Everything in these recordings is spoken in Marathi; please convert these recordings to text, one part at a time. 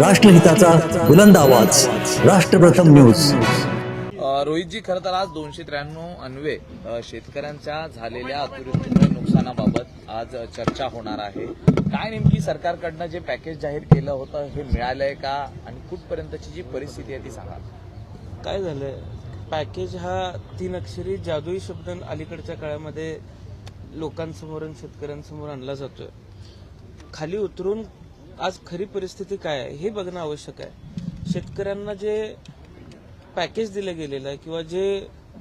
राष्ट्रहिताचा बुलंद आवाज, राष्ट्रप्रथम न्यूज। रोहितजी, खरं तर आज 293 अन्वे शेतकऱ्यांच्या झालेल्या अतिवृष्टीमुळे नुकसानाबाबत आज चर्चा होणार आहे। काय नेमकी सरकारकडनं जे पॅकेज जाहीर केलं होतं हे मिळालंय का आणि कुठपर्यंतची जी परिस्थिती आहे ती सांगा। काय झालंय, पॅकेज हा 3 अक्षरी जादुई शब्द अलीकडच्या काळामध्ये लोकांसमोर आणि शेतकऱ्यांसमोर आणला जातोय। खाली उतरून आज खरी परिस्थिती काय आहे हे बघणं आवश्यक आहे। शेतकऱ्यांना जे पॅकेज दिलं गेलेलं आहे किंवा जे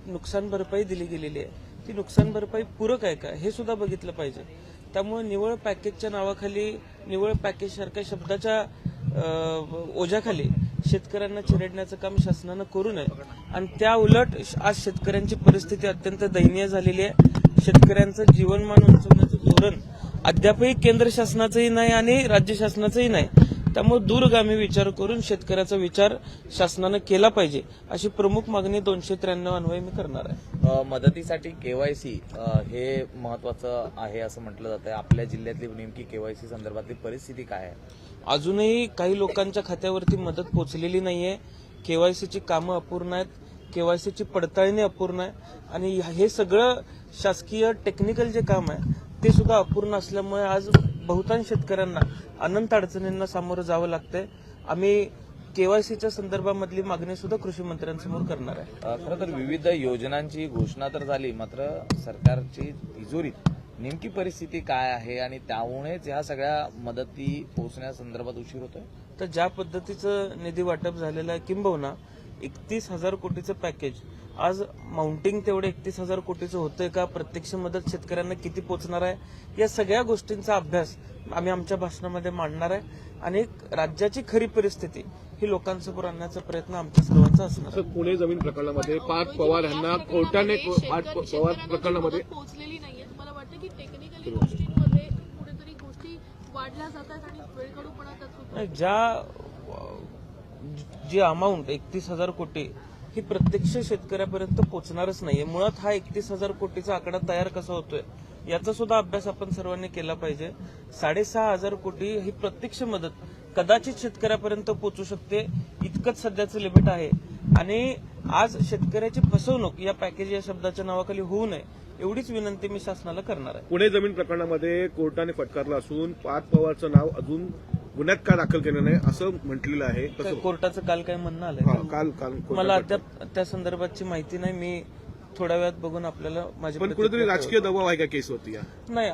नुकसान भरपाई दिली गेलेली आहे ती नुकसान भरपाई पूरक आहे का हे सुद्धा बघितलं पाहिजे। त्यामुळे निवळ पॅकेजच्या नावाखाली, निवळ पॅकेज सारख्या शब्दाच्या ओझ्याखाली शेतकऱ्यांना चिरडण्याचं काम शासनानं करू नये आणि त्या उलट आज शेतकऱ्यांची परिस्थिती अत्यंत दयनीय झालेली आहे। शेतकऱ्यांचं जीवनमान उंचवण्याचं धोरण अद्यापही केंद्र शासनाचंही नाही आणि राज्य शासनाचंही नाही। त्यामुळे दूरगामी विचार करून शेतकऱ्याचा विचार शासनानं केला पाहिजे अशी प्रमुख मागणी 293 अन्वये मी करणार आहे। मदतीसाठी केवायसी हे महत्वाचं आहे असं म्हटलं जातं। आपल्या जिल्ह्यातली नेमकी केवायसी संदर्भातली परिस्थिती काय आहे? अजूनही काही लोकांच्या खात्यावरती मदत पोहोचलेली नाहीये। केवायसीची कामं अपूर्ण आहेत, केवायसीची पडताळणी अपूर्ण आहे आणि हे सगळं शासकीय टेक्निकल जे काम आहे ते सुद्धा अपूर्ण असल्यामुळे आज बहुतांश शेतकऱ्यांना अनंत अडचणींना सामोरं जावं लागतंय। आम्ही केवायसीच्या संदर्भामधली मागणी सुद्धा कृषी मंत्र्यांसमोर करणार आहे। खरं तर विविध योजनांची घोषणा तर झाली, मात्र सरकारची तिजोरीत नेमकी परिस्थिती काय आहे आणि त्यामुळेच ह्या सगळ्या मदती पोहोचण्यासंदर्भात उशीर होतोय? तर ज्या पद्धतीचं निधी वाटप झालेलं आहे, किंबहुना 31,000 कोटीचं पॅकेज आज माउंटिंग तेवढे 31,000 कोटीचं होतंय का, प्रत्यक्ष मदत शेतकऱ्यांना किती पोहोचणार आहे, या सगळ्या गोष्टींचा अभ्यास आम्ही आमच्या भाषणामध्ये मांडणार आहे आणि राज्याची खरी परिस्थिती ही लोकांसमोर आणण्याचा प्रयत्न आमच्या सर्वांचा असणार आहे। पुणे जमीन प्रकरणामध्ये पार्थ पवार यांना कोर्टाने पार्थ पवार प्रकरणामध्ये पोहोचलेली नाहीये। तुम्हाला वाटतं की टेक्निकली गोष्टींमध्ये कुठेतरी गोष्टी वाढल्या जातात आणि वेळकाढूपणा त्यात होतो? जी अमाऊंट 31,000 कोटी ही प्रत्यक्ष शेतकऱ्यापर्यंत पोहोचणारच नाहीये। मुळात हा 31,000 कोटीचा आकडा तयार कसा होतोय याचा सुद्धा अभ्यास आपण सर्वांनी केला पाहिजे। 6,500 कोटी ही प्रत्यक्ष मदत कदाचित शेतकऱ्यापर्यंत पोहोचू शकते, इतकंच सध्याचं लिमिट आहे आणि आज शेतकऱ्याची फसवणूक या पॅकेज या शब्दाच्या नावाखाली होऊ नये एवढीच विनंती मी शासनाला करणार आहे। पुणे जमीन प्रकरणामध्ये कोर्टाने फटकारलं असून पार्थ पवारचं नाव अजून गुन्ह्यात का दाखल केलं नाही असं म्हटलेलं आहे। कोर्टाचं काल काय म्हणणं आलंय? काल मला अद्याप त्या संदर्भातची माहिती नाही। मी थोड्या वेळात बघून आपल्याला माझी पण कुठेतरी राजकीय दबाव आहे का केसवरती? नाही,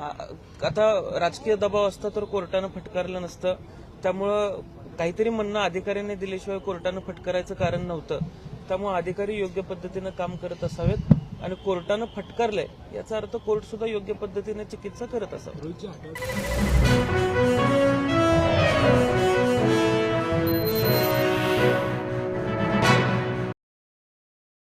आता राजकीय दबाव असता तर कोर्टानं फटकारलं नसतं। त्यामुळं काहीतरी म्हणणं अधिकाऱ्यांनी दिल्याशिवाय कोर्टानं फटकारायचं कारण नव्हतं। त्यामुळे अधिकारी योग्य पद्धतीनं काम करत असावेत आणि कोर्टानं फटकारलंय याचा अर्थ कोर्ट सुद्धा योग्य पद्धतीने चिकित्सा करत असावं।